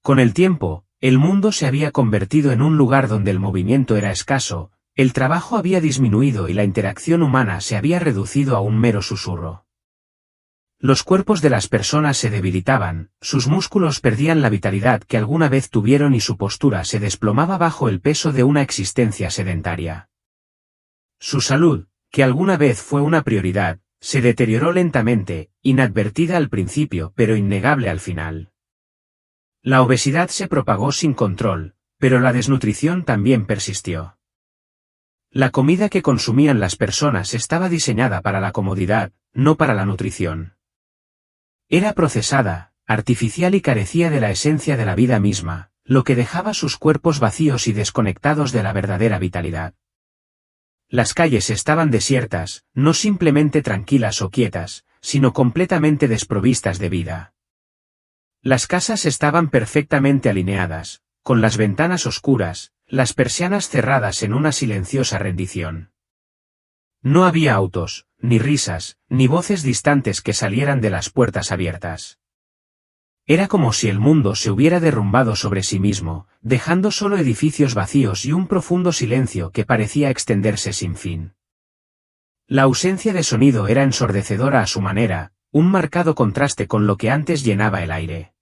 Con el tiempo, el mundo se había convertido en un lugar donde el movimiento era escaso, el trabajo había disminuido y la interacción humana se había reducido a un mero susurro. Los cuerpos de las personas se debilitaban, sus músculos perdían la vitalidad que alguna vez tuvieron y su postura se desplomaba bajo el peso de una existencia sedentaria. Su salud, que alguna vez fue una prioridad, se deterioró lentamente, inadvertida al principio pero innegable al final. La obesidad se propagó sin control, pero la desnutrición también persistió. La comida que consumían las personas estaba diseñada para la comodidad, no para la nutrición. Era procesada, artificial y carecía de la esencia de la vida misma, lo que dejaba sus cuerpos vacíos y desconectados de la verdadera vitalidad. Las calles estaban desiertas, no simplemente tranquilas o quietas, sino completamente desprovistas de vida. Las casas estaban perfectamente alineadas, con las ventanas oscuras, las persianas cerradas en una silenciosa rendición. No había autos, ni risas, ni voces distantes que salieran de las puertas abiertas. Era como si el mundo se hubiera derrumbado sobre sí mismo, dejando solo edificios vacíos y un profundo silencio que parecía extenderse sin fin. La ausencia de sonido era ensordecedora a su manera, un marcado contraste con lo que antes llenaba el aire.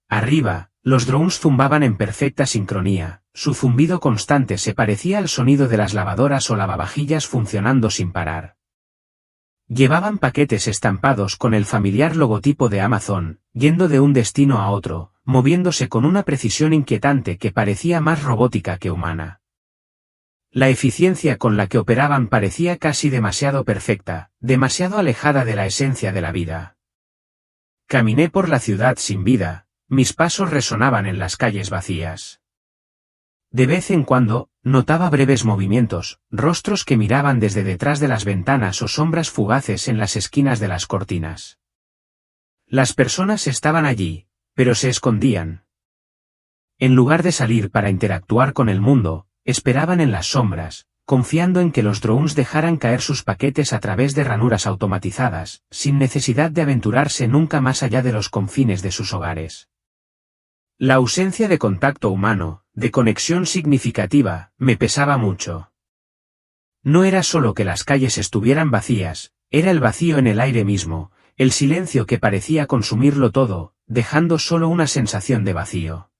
Arriba, los drones zumbaban en perfecta sincronía, su zumbido constante se parecía al sonido de las lavadoras o lavavajillas funcionando sin parar. Llevaban paquetes estampados con el familiar logotipo de Amazon, yendo de un destino a otro, moviéndose con una precisión inquietante que parecía más robótica que humana. La eficiencia con la que operaban parecía casi demasiado perfecta, demasiado alejada de la esencia de la vida. Caminé por la ciudad sin vida, mis pasos resonaban en las calles vacías. De vez en cuando, notaba breves movimientos, rostros que miraban desde detrás de las ventanas o sombras fugaces en las esquinas de las cortinas. Las personas estaban allí, pero se escondían. En lugar de salir para interactuar con el mundo, esperaban en las sombras, confiando en que los drones dejaran caer sus paquetes a través de ranuras automatizadas, sin necesidad de aventurarse nunca más allá de los confines de sus hogares. La ausencia de contacto humano, de conexión significativa, me pesaba mucho. No era solo que las calles estuvieran vacías, era el vacío en el aire mismo, el silencio que parecía consumirlo todo, dejando solo una sensación de vacío.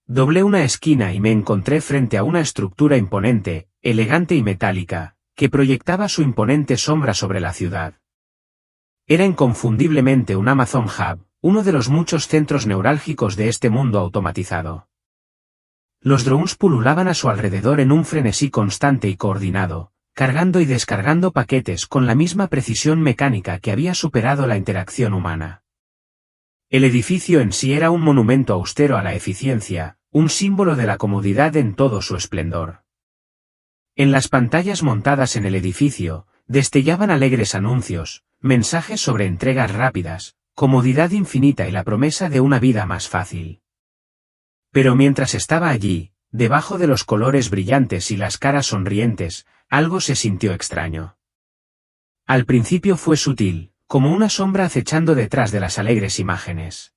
Doblé una esquina y me encontré frente a una estructura imponente, elegante y metálica, que proyectaba su imponente sombra sobre la ciudad. Era inconfundiblemente un Amazon Hub, uno de los muchos centros neurálgicos de este mundo automatizado. Los drones pululaban a su alrededor en un frenesí constante y coordinado, cargando y descargando paquetes con la misma precisión mecánica que había superado la interacción humana. El edificio en sí era un monumento austero a la eficiencia, un símbolo de la comodidad en todo su esplendor. En las pantallas montadas en el edificio, destellaban alegres anuncios, mensajes sobre entregas rápidas, comodidad infinita y la promesa de una vida más fácil. Pero mientras estaba allí, debajo de los colores brillantes y las caras sonrientes, algo se sintió extraño. Al principio fue sutil, como una sombra acechando detrás de las alegres imágenes.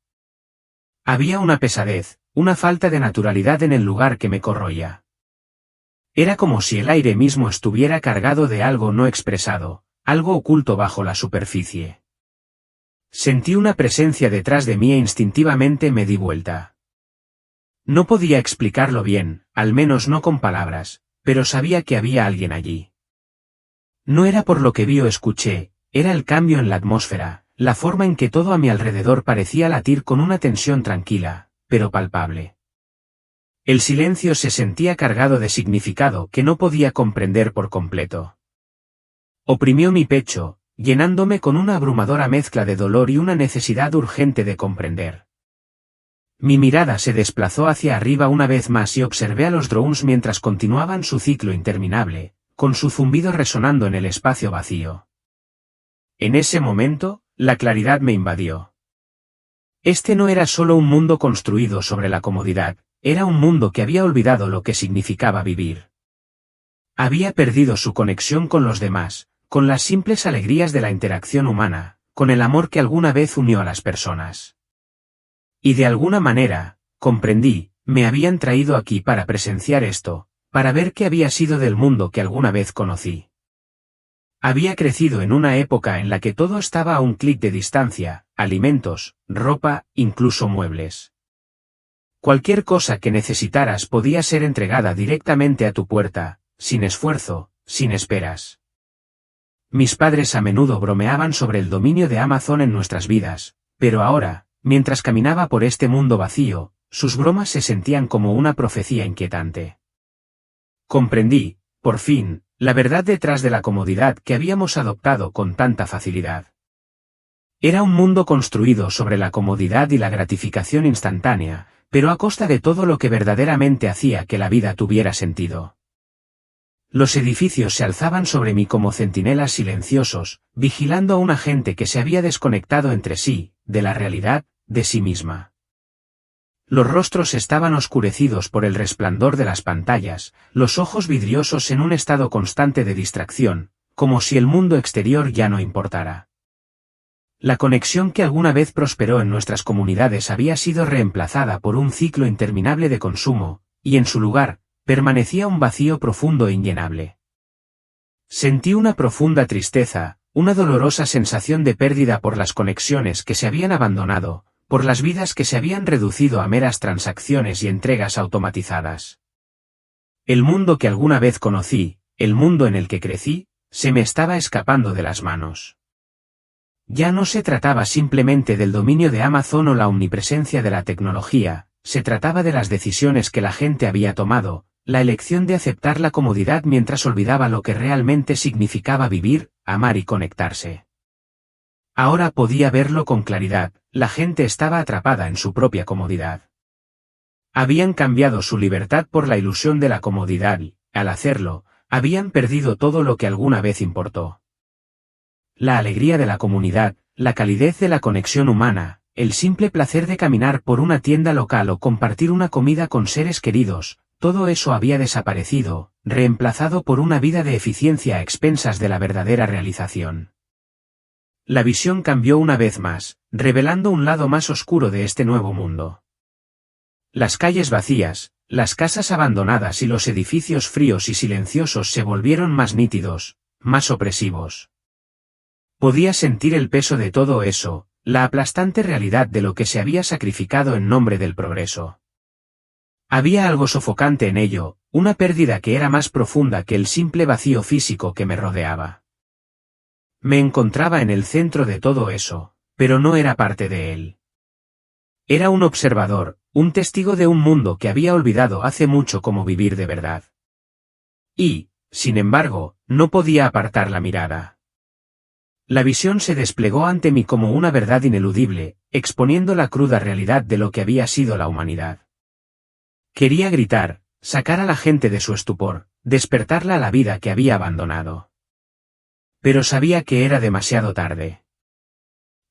Había una pesadez, una falta de naturalidad en el lugar que me corroía. Era como si el aire mismo estuviera cargado de algo no expresado, algo oculto bajo la superficie. Sentí una presencia detrás de mí e instintivamente me di vuelta. No podía explicarlo bien, al menos no con palabras, pero sabía que había alguien allí. No era por lo que vi o escuché, era el cambio en la atmósfera, la forma en que todo a mi alrededor parecía latir con una tensión tranquila, pero palpable. El silencio se sentía cargado de significado que no podía comprender por completo. Oprimió mi pecho, llenándome con una abrumadora mezcla de dolor y una necesidad urgente de comprender. Mi mirada se desplazó hacia arriba una vez más y observé a los drones mientras continuaban su ciclo interminable, con su zumbido resonando en el espacio vacío. En ese momento, la claridad me invadió. Este no era solo un mundo construido sobre la comodidad, era un mundo que había olvidado lo que significaba vivir. Había perdido su conexión con los demás, con las simples alegrías de la interacción humana, con el amor que alguna vez unió a las personas. Y de alguna manera, comprendí, me habían traído aquí para presenciar esto, para ver qué había sido del mundo que alguna vez conocí. Había crecido en una época en la que todo estaba a un clic de distancia, alimentos, ropa, incluso muebles. Cualquier cosa que necesitaras podía ser entregada directamente a tu puerta, sin esfuerzo, sin esperas. Mis padres a menudo bromeaban sobre el dominio de Amazon en nuestras vidas, pero ahora, mientras caminaba por este mundo vacío, sus bromas se sentían como una profecía inquietante. Comprendí, por fin, la verdad detrás de la comodidad que habíamos adoptado con tanta facilidad. Era un mundo construido sobre la comodidad y la gratificación instantánea, pero a costa de todo lo que verdaderamente hacía que la vida tuviera sentido. Los edificios se alzaban sobre mí como centinelas silenciosos, vigilando a una gente que se había desconectado entre sí, de la realidad, de sí misma. Los rostros estaban oscurecidos por el resplandor de las pantallas, los ojos vidriosos en un estado constante de distracción, como si el mundo exterior ya no importara. La conexión que alguna vez prosperó en nuestras comunidades había sido reemplazada por un ciclo interminable de consumo, y en su lugar, permanecía un vacío profundo e inllenable. Sentí una profunda tristeza, una dolorosa sensación de pérdida por las conexiones que se habían abandonado, por las vidas que se habían reducido a meras transacciones y entregas automatizadas. El mundo que alguna vez conocí, el mundo en el que crecí, se me estaba escapando de las manos. Ya no se trataba simplemente del dominio de Amazon o la omnipresencia de la tecnología, se trataba de las decisiones que la gente había tomado, la elección de aceptar la comodidad mientras olvidaba lo que realmente significaba vivir, amar y conectarse. Ahora podía verlo con claridad, la gente estaba atrapada en su propia comodidad. Habían cambiado su libertad por la ilusión de la comodidad y, al hacerlo, habían perdido todo lo que alguna vez importó. La alegría de la comunidad, la calidez de la conexión humana, el simple placer de caminar por una tienda local o compartir una comida con seres queridos, todo eso había desaparecido, reemplazado por una vida de eficiencia a expensas de la verdadera realización. La visión cambió una vez más, revelando un lado más oscuro de este nuevo mundo. Las calles vacías, las casas abandonadas y los edificios fríos y silenciosos se volvieron más nítidos, más opresivos. Podía sentir el peso de todo eso, la aplastante realidad de lo que se había sacrificado en nombre del progreso. Había algo sofocante en ello, una pérdida que era más profunda que el simple vacío físico que me rodeaba. Me encontraba en el centro de todo eso, pero no era parte de él. Era un observador, un testigo de un mundo que había olvidado hace mucho cómo vivir de verdad. Y, sin embargo, no podía apartar la mirada. La visión se desplegó ante mí como una verdad ineludible, exponiendo la cruda realidad de lo que había sido la humanidad. Quería gritar, sacar a la gente de su estupor, despertarla a la vida que había abandonado. Pero sabía que era demasiado tarde.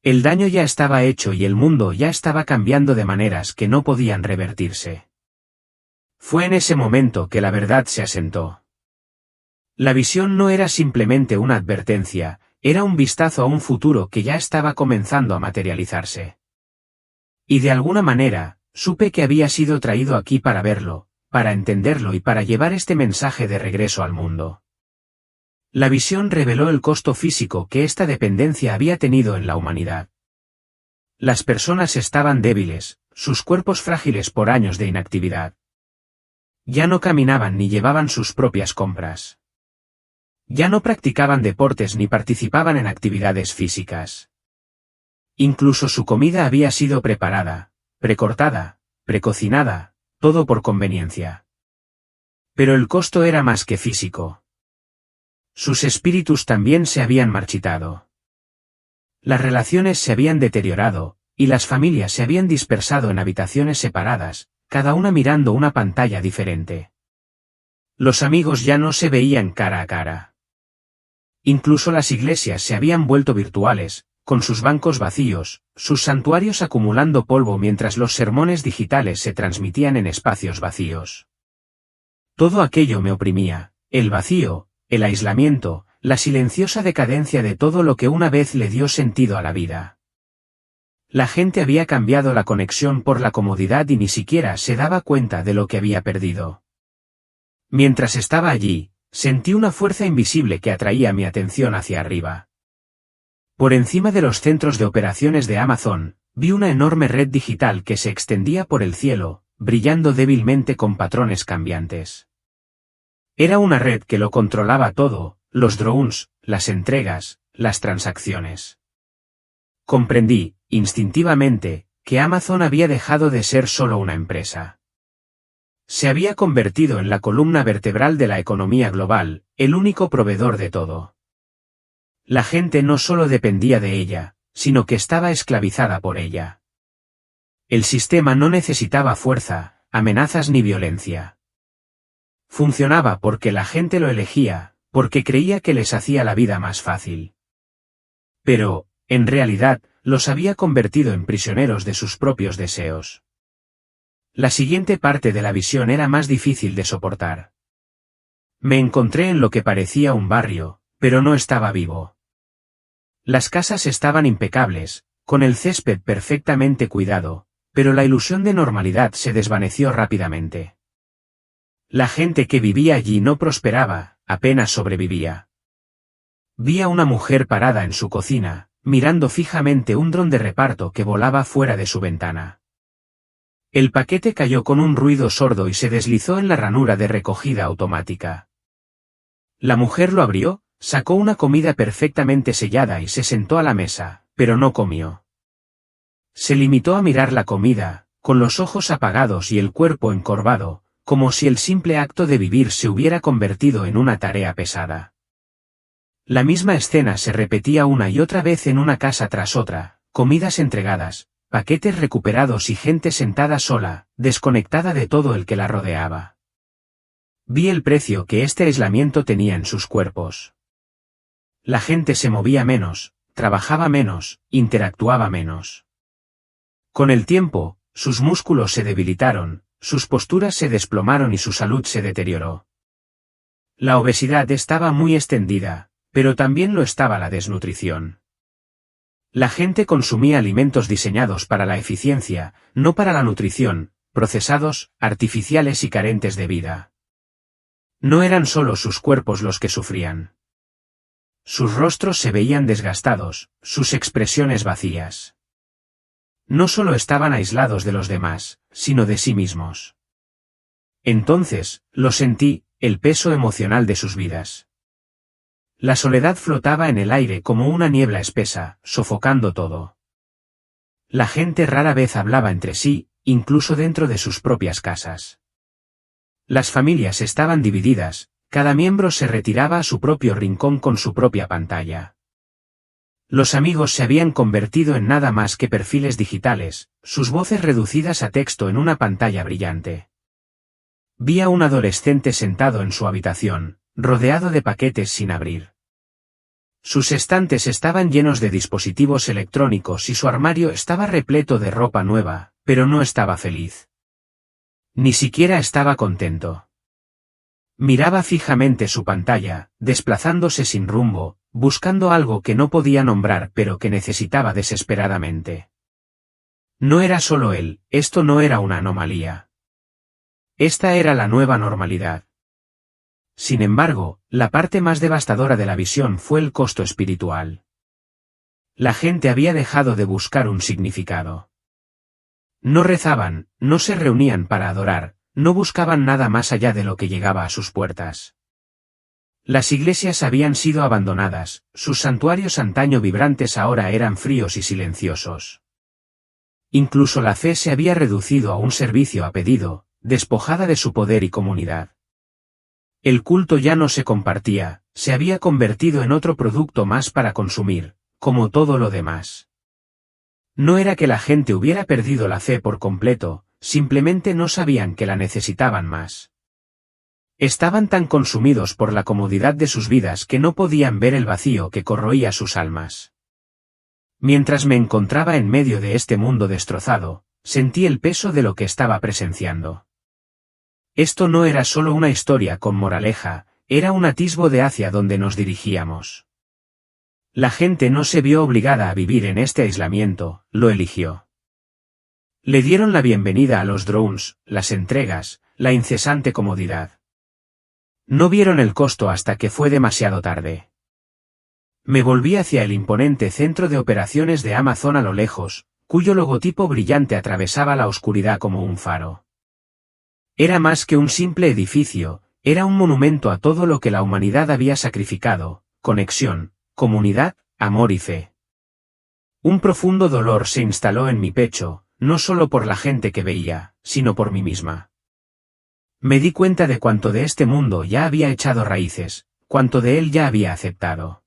El daño ya estaba hecho y el mundo ya estaba cambiando de maneras que no podían revertirse. Fue en ese momento que la verdad se asentó. La visión no era simplemente una advertencia, era un vistazo a un futuro que ya estaba comenzando a materializarse. Y de alguna manera, supe que había sido traído aquí para verlo, para entenderlo y para llevar este mensaje de regreso al mundo. La visión reveló el costo físico que esta dependencia había tenido en la humanidad. Las personas estaban débiles, sus cuerpos frágiles por años de inactividad. Ya no caminaban ni llevaban sus propias compras. Ya no practicaban deportes ni participaban en actividades físicas. Incluso su comida había sido preparada, precortada, precocinada, todo por conveniencia. Pero el costo era más que físico. Sus espíritus también se habían marchitado. Las relaciones se habían deteriorado, y las familias se habían dispersado en habitaciones separadas, cada una mirando una pantalla diferente. Los amigos ya no se veían cara a cara. Incluso las iglesias se habían vuelto virtuales, con sus bancos vacíos, sus santuarios acumulando polvo mientras los sermones digitales se transmitían en espacios vacíos. Todo aquello me oprimía, el vacío, el aislamiento, la silenciosa decadencia de todo lo que una vez le dio sentido a la vida. La gente había cambiado la conexión por la comodidad y ni siquiera se daba cuenta de lo que había perdido. Mientras estaba allí, sentí una fuerza invisible que atraía mi atención hacia arriba. Por encima de los centros de operaciones de Amazon, vi una enorme red digital que se extendía por el cielo, brillando débilmente con patrones cambiantes. Era una red que lo controlaba todo, los drones, las entregas, las transacciones. Comprendí, instintivamente, que Amazon había dejado de ser solo una empresa. Se había convertido en la columna vertebral de la economía global, el único proveedor de todo. La gente no solo dependía de ella, sino que estaba esclavizada por ella. El sistema no necesitaba fuerza, amenazas ni violencia. Funcionaba porque la gente lo elegía, porque creía que les hacía la vida más fácil. Pero, en realidad, los había convertido en prisioneros de sus propios deseos. La siguiente parte de la visión era más difícil de soportar. Me encontré en lo que parecía un barrio, pero no estaba vivo. Las casas estaban impecables, con el césped perfectamente cuidado, pero la ilusión de normalidad se desvaneció rápidamente. La gente que vivía allí no prosperaba, apenas sobrevivía. Vi a una mujer parada en su cocina, mirando fijamente un dron de reparto que volaba fuera de su ventana. El paquete cayó con un ruido sordo y se deslizó en la ranura de recogida automática. La mujer lo abrió, sacó una comida perfectamente sellada y se sentó a la mesa, pero no comió. Se limitó a mirar la comida, con los ojos apagados y el cuerpo encorvado, como si el simple acto de vivir se hubiera convertido en una tarea pesada. La misma escena se repetía una y otra vez en una casa tras otra, comidas entregadas, paquetes recuperados y gente sentada sola, desconectada de todo el que la rodeaba. Vi el precio que este aislamiento tenía en sus cuerpos. La gente se movía menos, trabajaba menos, interactuaba menos. Con el tiempo, sus músculos se debilitaron, sus posturas se desplomaron y su salud se deterioró. La obesidad estaba muy extendida, pero también lo estaba la desnutrición. La gente consumía alimentos diseñados para la eficiencia, no para la nutrición, procesados, artificiales y carentes de vida. No eran solo sus cuerpos los que sufrían. Sus rostros se veían desgastados, sus expresiones vacías. No solo estaban aislados de los demás, sino de sí mismos. Entonces, lo sentí, el peso emocional de sus vidas. La soledad flotaba en el aire como una niebla espesa, sofocando todo. La gente rara vez hablaba entre sí, incluso dentro de sus propias casas. Las familias estaban divididas, cada miembro se retiraba a su propio rincón con su propia pantalla. Los amigos se habían convertido en nada más que perfiles digitales, sus voces reducidas a texto en una pantalla brillante. Vi a un adolescente sentado en su habitación, rodeado de paquetes sin abrir. Sus estantes estaban llenos de dispositivos electrónicos y su armario estaba repleto de ropa nueva, pero no estaba feliz. Ni siquiera estaba contento. Miraba fijamente su pantalla, desplazándose sin rumbo, buscando algo que no podía nombrar pero que necesitaba desesperadamente. No era solo él, esto no era una anomalía. Esta era la nueva normalidad. Sin embargo, la parte más devastadora de la visión fue el costo espiritual. La gente había dejado de buscar un significado. No rezaban, no se reunían para adorar, no buscaban nada más allá de lo que llegaba a sus puertas. Las iglesias habían sido abandonadas, sus santuarios antaño vibrantes ahora eran fríos y silenciosos. Incluso la fe se había reducido a un servicio a pedido, despojada de su poder y comunidad. El culto ya no se compartía, se había convertido en otro producto más para consumir, como todo lo demás. No era que la gente hubiera perdido la fe por completo, simplemente no sabían que la necesitaban más. Estaban tan consumidos por la comodidad de sus vidas que no podían ver el vacío que corroía sus almas. Mientras me encontraba en medio de este mundo destrozado, sentí el peso de lo que estaba presenciando. Esto no era solo una historia con moraleja, era un atisbo de hacia donde nos dirigíamos. La gente no se vio obligada a vivir en este aislamiento, lo eligió. Le dieron la bienvenida a los drones, las entregas, la incesante comodidad. No vieron el costo hasta que fue demasiado tarde. Me volví hacia el imponente centro de operaciones de Amazon a lo lejos, cuyo logotipo brillante atravesaba la oscuridad como un faro. Era más que un simple edificio, era un monumento a todo lo que la humanidad había sacrificado: conexión, comunidad, amor y fe. Un profundo dolor se instaló en mi pecho, no solo por la gente que veía, sino por mí misma. Me di cuenta de cuánto de este mundo ya había echado raíces, cuánto de él ya había aceptado.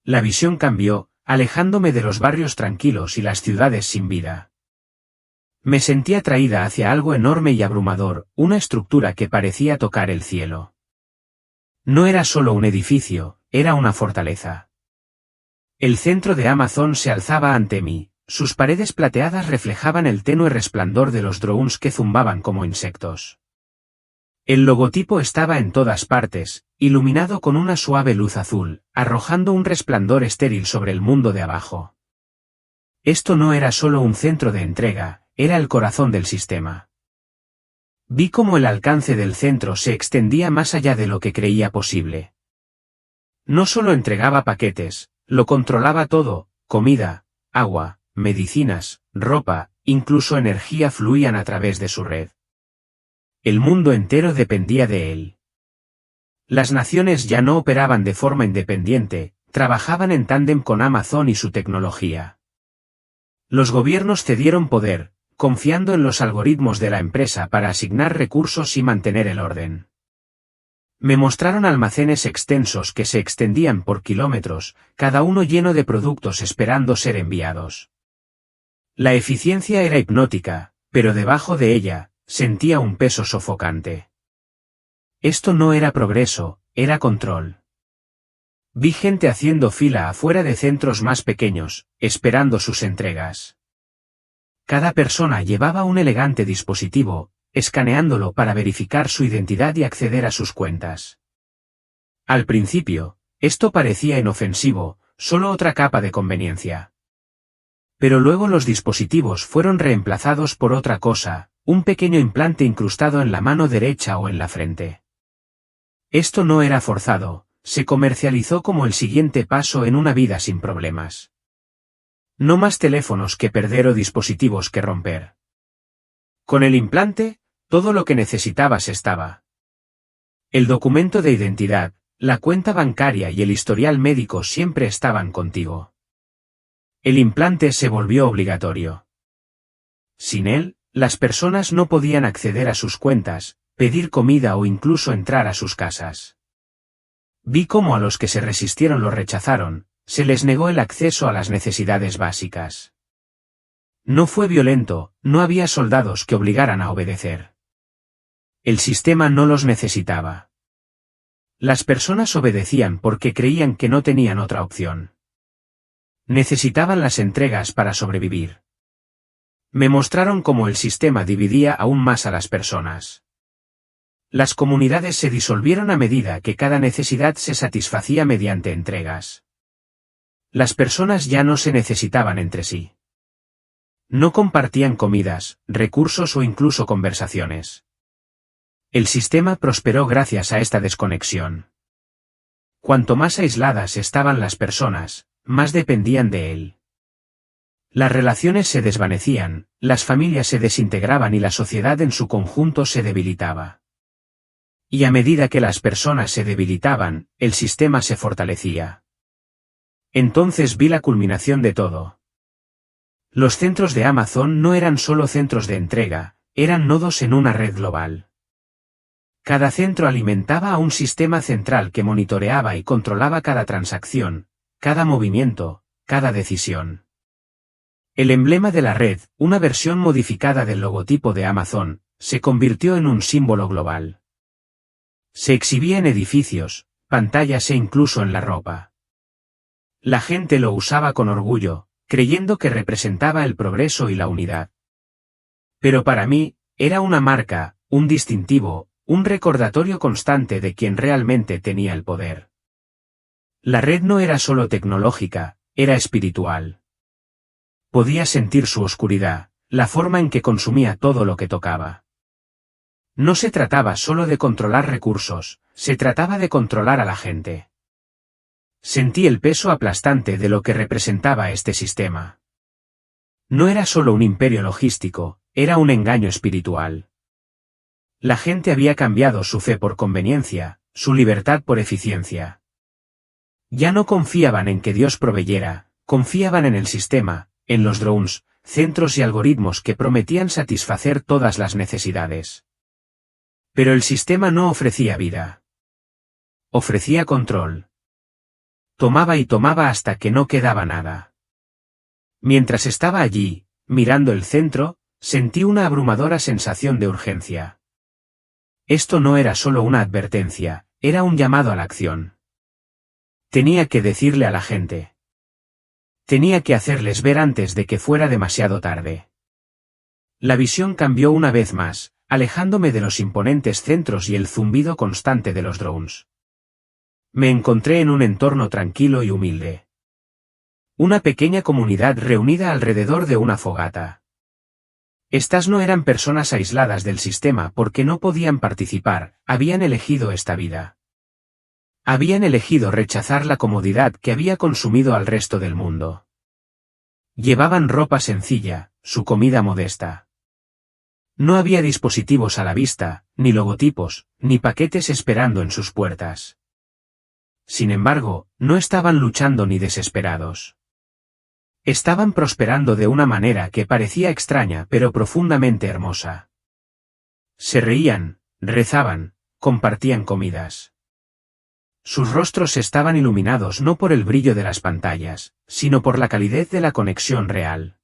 La visión cambió, alejándome de los barrios tranquilos y las ciudades sin vida. Me sentí atraída hacia algo enorme y abrumador, una estructura que parecía tocar el cielo. No era solo un edificio, era una fortaleza. El centro de Amazon se alzaba ante mí, sus paredes plateadas reflejaban el tenue resplandor de los drones que zumbaban como insectos. El logotipo estaba en todas partes, iluminado con una suave luz azul, arrojando un resplandor estéril sobre el mundo de abajo. Esto no era solo un centro de entrega, era el corazón del sistema. Vi cómo el alcance del centro se extendía más allá de lo que creía posible. No solo entregaba paquetes, lo controlaba todo: comida, agua, medicinas, ropa, incluso energía fluían a través de su red. El mundo entero dependía de él. Las naciones ya no operaban de forma independiente, trabajaban en tándem con Amazon y su tecnología. Los gobiernos cedieron poder, confiando en los algoritmos de la empresa para asignar recursos y mantener el orden. Me mostraron almacenes extensos que se extendían por kilómetros, cada uno lleno de productos esperando ser enviados. La eficiencia era hipnótica, pero debajo de ella, sentía un peso sofocante. Esto no era progreso, era control. Vi gente haciendo fila afuera de centros más pequeños, esperando sus entregas. Cada persona llevaba un elegante dispositivo, escaneándolo para verificar su identidad y acceder a sus cuentas. Al principio, esto parecía inofensivo, solo otra capa de conveniencia. Pero luego los dispositivos fueron reemplazados por otra cosa: un pequeño implante incrustado en la mano derecha o en la frente. Esto no era forzado, se comercializó como el siguiente paso en una vida sin problemas. No más teléfonos que perder o dispositivos que romper. Con el implante, todo lo que necesitabas estaba. El documento de identidad, la cuenta bancaria y el historial médico siempre estaban contigo. El implante se volvió obligatorio. Sin él, las personas no podían acceder a sus cuentas, pedir comida o incluso entrar a sus casas. Vi cómo a los que se resistieron lo rechazaron, se les negó el acceso a las necesidades básicas. No fue violento, no había soldados que obligaran a obedecer. El sistema no los necesitaba. Las personas obedecían porque creían que no tenían otra opción. Necesitaban las entregas para sobrevivir. Me mostraron cómo el sistema dividía aún más a las personas. Las comunidades se disolvieron a medida que cada necesidad se satisfacía mediante entregas. Las personas ya no se necesitaban entre sí. No compartían comidas, recursos o incluso conversaciones. El sistema prosperó gracias a esta desconexión. Cuanto más aisladas estaban las personas, más dependían de él. Las relaciones se desvanecían, las familias se desintegraban y la sociedad en su conjunto se debilitaba. Y a medida que las personas se debilitaban, el sistema se fortalecía. Entonces vi la culminación de todo. Los centros de Amazon no eran solo centros de entrega, eran nodos en una red global. Cada centro alimentaba a un sistema central que monitoreaba y controlaba cada transacción, cada movimiento, cada decisión. El emblema de la red, una versión modificada del logotipo de Amazon, se convirtió en un símbolo global. Se exhibía en edificios, pantallas e incluso en la ropa. La gente lo usaba con orgullo, creyendo que representaba el progreso y la unidad. Pero para mí, era una marca, un distintivo, un recordatorio constante de quien realmente tenía el poder. La red no era solo tecnológica, era espiritual. Podía sentir su oscuridad, la forma en que consumía todo lo que tocaba. No se trataba solo de controlar recursos, se trataba de controlar a la gente. Sentí el peso aplastante de lo que representaba este sistema. No era solo un imperio logístico, era un engaño espiritual. La gente había cambiado su fe por conveniencia, su libertad por eficiencia. Ya no confiaban en que Dios proveyera, confiaban en el sistema, en los drones, centros y algoritmos que prometían satisfacer todas las necesidades. Pero el sistema no ofrecía vida. Ofrecía control. Tomaba y tomaba hasta que no quedaba nada. Mientras estaba allí, mirando el centro, sentí una abrumadora sensación de urgencia. Esto no era solo una advertencia, era un llamado a la acción. Tenía que decirle a la gente. Tenía que hacerles ver antes de que fuera demasiado tarde. La visión cambió una vez más, alejándome de los imponentes centros y el zumbido constante de los drones. Me encontré en un entorno tranquilo y humilde. Una pequeña comunidad reunida alrededor de una fogata. Estas no eran personas aisladas del sistema porque no podían participar, habían elegido esta vida. Habían elegido rechazar la comodidad que había consumido al resto del mundo. Llevaban ropa sencilla, su comida modesta. No había dispositivos a la vista, ni logotipos, ni paquetes esperando en sus puertas. Sin embargo, no estaban luchando ni desesperados. Estaban prosperando de una manera que parecía extraña pero profundamente hermosa. Se reían, rezaban, compartían comidas. Sus rostros estaban iluminados no por el brillo de las pantallas, sino por la calidez de la conexión real.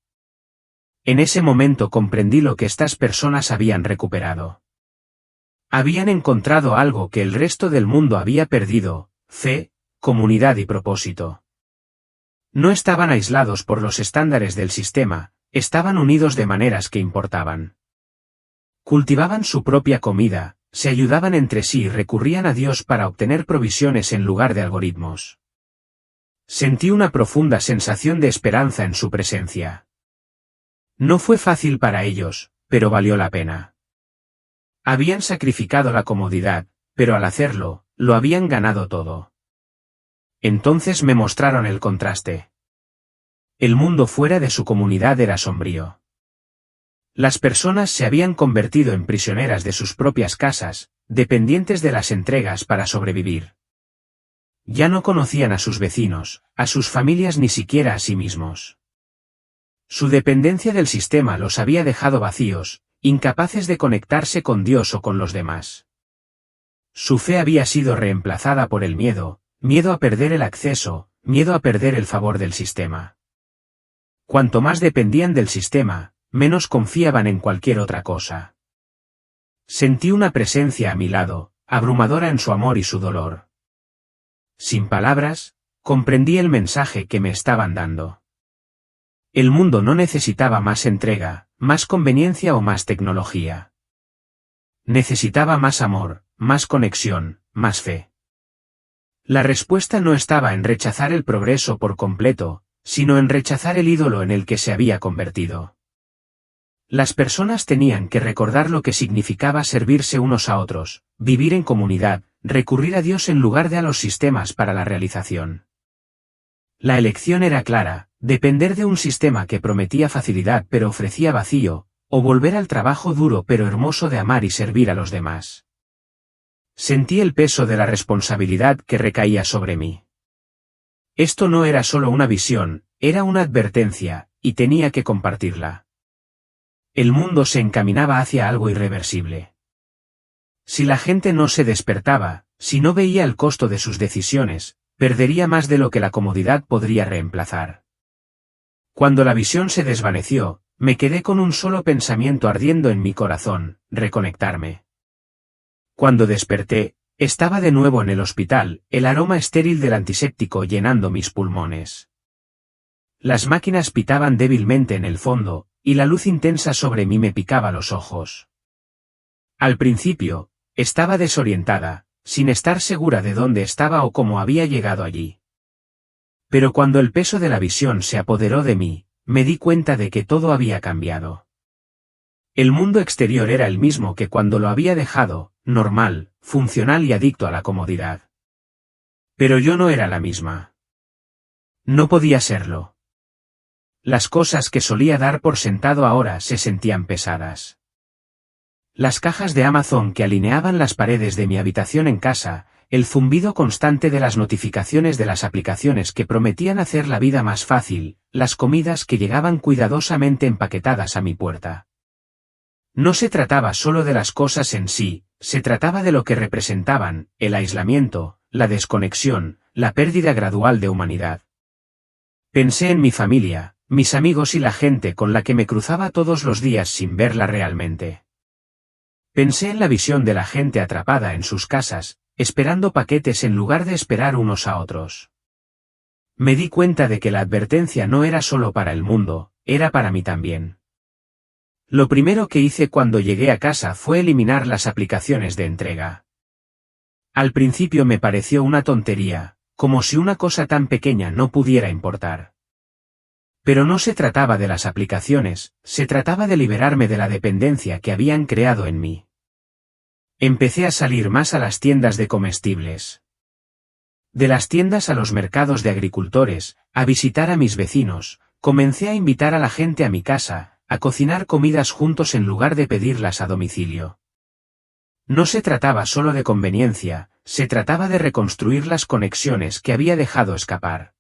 En ese momento comprendí lo que estas personas habían recuperado. Habían encontrado algo que el resto del mundo había perdido: fe, comunidad y propósito. No estaban aislados por los estándares del sistema, estaban unidos de maneras que importaban. Cultivaban su propia comida, se ayudaban entre sí y recurrían a Dios para obtener provisiones en lugar de algoritmos. Sentí una profunda sensación de esperanza en su presencia. No fue fácil para ellos, pero valió la pena. Habían sacrificado la comodidad, pero al hacerlo, lo habían ganado todo. Entonces me mostraron el contraste. El mundo fuera de su comunidad era sombrío. Las personas se habían convertido en prisioneras de sus propias casas, dependientes de las entregas para sobrevivir. Ya no conocían a sus vecinos, a sus familias ni siquiera a sí mismos. Su dependencia del sistema los había dejado vacíos, incapaces de conectarse con Dios o con los demás. Su fe había sido reemplazada por el miedo, miedo a perder el acceso, miedo a perder el favor del sistema. Cuanto más dependían del sistema, menos confiaban en cualquier otra cosa. Sentí una presencia a mi lado, abrumadora en su amor y su dolor. Sin palabras, comprendí el mensaje que me estaban dando. El mundo no necesitaba más entrega, más conveniencia o más tecnología. Necesitaba más amor, más conexión, más fe. La respuesta no estaba en rechazar el progreso por completo, sino en rechazar el ídolo en el que se había convertido. Las personas tenían que recordar lo que significaba servirse unos a otros, vivir en comunidad, recurrir a Dios en lugar de a los sistemas para la realización. La elección era clara: depender de un sistema que prometía facilidad pero ofrecía vacío, o volver al trabajo duro pero hermoso de amar y servir a los demás. Sentí el peso de la responsabilidad que recaía sobre mí. Esto no era solo una visión, era una advertencia, y tenía que compartirla. El mundo se encaminaba hacia algo irreversible. Si la gente no se despertaba, si no veía el costo de sus decisiones, perdería más de lo que la comodidad podría reemplazar. Cuando la visión se desvaneció, me quedé con un solo pensamiento ardiendo en mi corazón: reconectarme. Cuando desperté, estaba de nuevo en el hospital, el aroma estéril del antiséptico llenando mis pulmones. Las máquinas pitaban débilmente en el fondo, y la luz intensa sobre mí me picaba los ojos. Al principio, estaba desorientada, sin estar segura de dónde estaba o cómo había llegado allí. Pero cuando el peso de la visión se apoderó de mí, me di cuenta de que todo había cambiado. El mundo exterior era el mismo que cuando lo había dejado, normal, funcional y adicto a la comodidad. Pero yo no era la misma. No podía serlo. Las cosas que solía dar por sentado ahora se sentían pesadas. Las cajas de Amazon que alineaban las paredes de mi habitación en casa, el zumbido constante de las notificaciones de las aplicaciones que prometían hacer la vida más fácil, las comidas que llegaban cuidadosamente empaquetadas a mi puerta. No se trataba solo de las cosas en sí, se trataba de lo que representaban, el aislamiento, la desconexión, la pérdida gradual de humanidad. Pensé en mi familia, mis amigos y la gente con la que me cruzaba todos los días sin verla realmente. Pensé en la visión de la gente atrapada en sus casas, esperando paquetes en lugar de esperar unos a otros. Me di cuenta de que la advertencia no era solo para el mundo, era para mí también. Lo primero que hice cuando llegué a casa fue eliminar las aplicaciones de entrega. Al principio me pareció una tontería, como si una cosa tan pequeña no pudiera importar. Pero no se trataba de las aplicaciones, se trataba de liberarme de la dependencia que habían creado en mí. Empecé a salir más a las tiendas de comestibles. De las tiendas a los mercados de agricultores, a visitar a mis vecinos, comencé a invitar a la gente a mi casa, a cocinar comidas juntos en lugar de pedirlas a domicilio. No se trataba solo de conveniencia, se trataba de reconstruir las conexiones que había dejado escapar.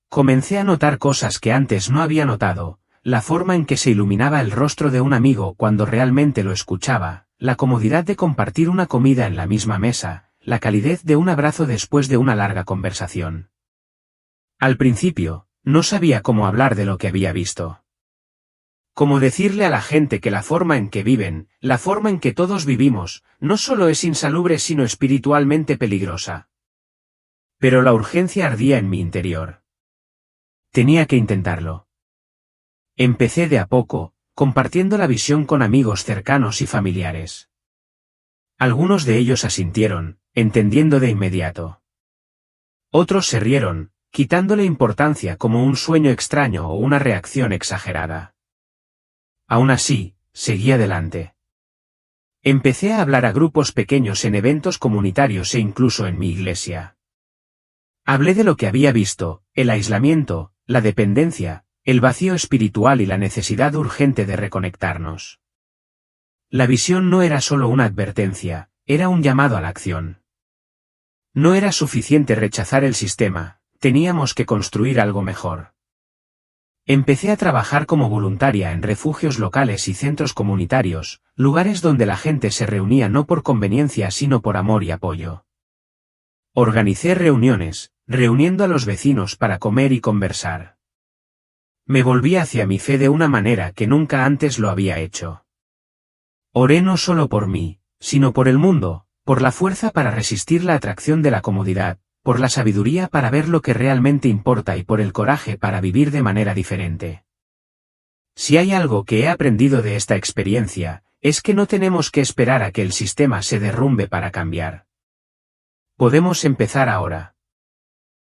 Comencé a notar cosas que antes no había notado, la forma en que se iluminaba el rostro de un amigo cuando realmente lo escuchaba, la comodidad de compartir una comida en la misma mesa, la calidez de un abrazo después de una larga conversación. Al principio, no sabía cómo hablar de lo que había visto. Cómo decirle a la gente que la forma en que viven, la forma en que todos vivimos, no solo es insalubre sino espiritualmente peligrosa. Pero la urgencia ardía en mi interior. Tenía que intentarlo. Empecé de a poco, compartiendo la visión con amigos cercanos y familiares. Algunos de ellos asintieron, entendiendo de inmediato. Otros se rieron, quitándole importancia como un sueño extraño o una reacción exagerada. Aún así, seguí adelante. Empecé a hablar a grupos pequeños en eventos comunitarios e incluso en mi iglesia. Hablé de lo que había visto, el aislamiento, la dependencia, el vacío espiritual y la necesidad urgente de reconectarnos. La visión no era solo una advertencia, era un llamado a la acción. No era suficiente rechazar el sistema, teníamos que construir algo mejor. Empecé a trabajar como voluntaria en refugios locales y centros comunitarios, lugares donde la gente se reunía no por conveniencia sino por amor y apoyo. Organicé reuniones, reuniendo a los vecinos para comer y conversar. Me volví hacia mi fe de una manera que nunca antes lo había hecho. Oré no solo por mí, sino por el mundo, por la fuerza para resistir la atracción de la comodidad, por la sabiduría para ver lo que realmente importa y por el coraje para vivir de manera diferente. Si hay algo que he aprendido de esta experiencia, es que no tenemos que esperar a que el sistema se derrumbe para cambiar. Podemos empezar ahora.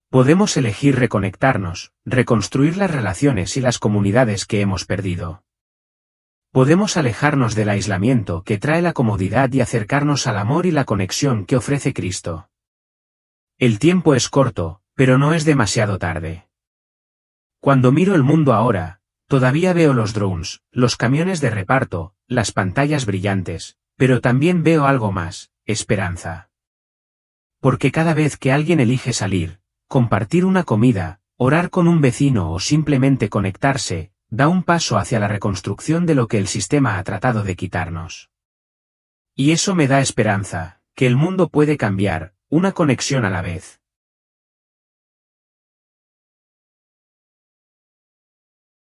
Podemos elegir reconectarnos, reconstruir las relaciones y las comunidades que hemos perdido. Podemos alejarnos del aislamiento que trae la comodidad y acercarnos al amor y la conexión que ofrece Cristo. El tiempo es corto, pero no es demasiado tarde. Cuando miro el mundo ahora, todavía veo los drones, los camiones de reparto, las pantallas brillantes, pero también veo algo más, esperanza. Porque cada vez que alguien elige salir, compartir una comida, orar con un vecino o simplemente conectarse, da un paso hacia la reconstrucción de lo que el sistema ha tratado de quitarnos. Y eso me da esperanza, que el mundo puede cambiar, una conexión a la vez.